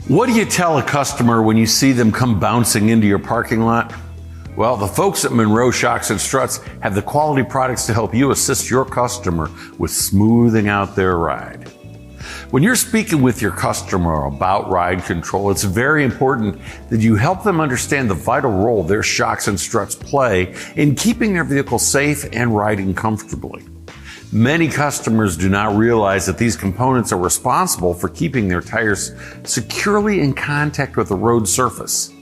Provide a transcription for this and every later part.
What do you tell a customer when you see them come bouncing into your parking lot? Well, the folks at Monroe Shocks and Struts have the quality products to help you assist your customer with smoothing out their ride. When you're speaking with your customer about ride control, it's very important that you help them understand the vital role their shocks and struts play in keeping their vehicle safe and riding comfortably. Many customers do not realize that these components are responsible for keeping their tires securely in contact with the road surface.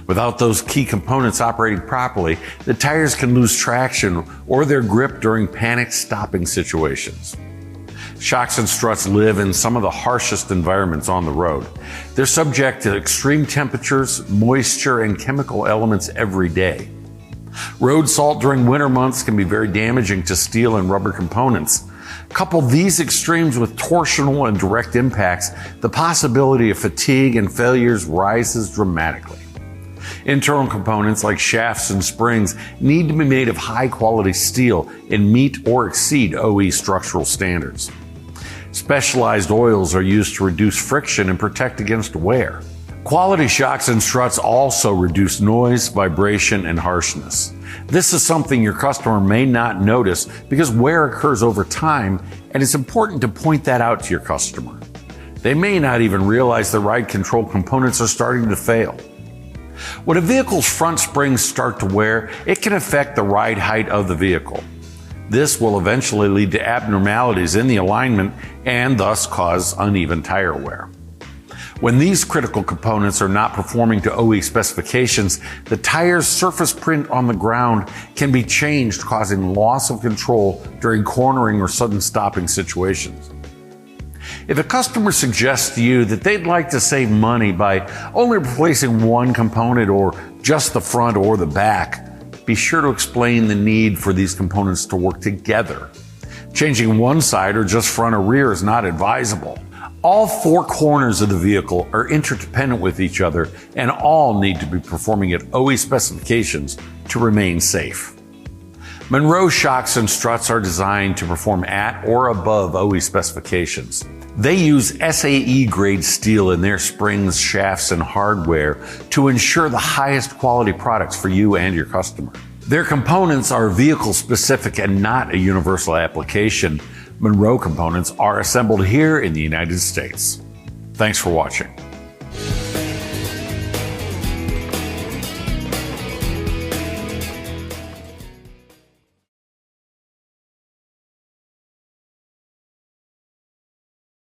Without those key components operating properly, the tires can lose traction or their grip during panic stopping situations. Shocks and struts live in some of the harshest environments on the road. They're subject to extreme temperatures, moisture, and chemical elements every day. Road salt during winter months can be very damaging to steel and rubber components. Couple these extremes with torsional and direct impacts, the possibility of fatigue and failures rises dramatically. Internal components like shafts and springs need to be made of high quality steel and meet or exceed OE structural standards. Specialized oils are used to reduce friction and protect against wear. Quality shocks and struts also reduce noise, vibration, and harshness. This is something your customer may not notice because wear occurs over time, and it's important to point that out to your customer. They may not even realize the ride control components are starting to fail. When a vehicle's front springs start to wear, it can affect the ride height of the vehicle. This will eventually lead to abnormalities in the alignment and thus cause uneven tire wear. When these critical components are not performing to OE specifications, the tire's surface print on the ground can be changed, causing loss of control during cornering or sudden stopping situations. If a customer suggests to you that they'd like to save money by only replacing one component or just the front or the back, be sure to explain the need for these components to work together. Changing one side or just front or rear is not advisable. All four corners of the vehicle are interdependent with each other and all need to be performing at OE specifications to remain safe. Monroe shocks and struts are designed to perform at or above OE specifications. They use SAE grade steel in their springs, shafts, and hardware to ensure the highest quality products for you and your customer. Their components are vehicle specific and not a universal application. Monroe components are assembled here in the United States. Thanks for watching.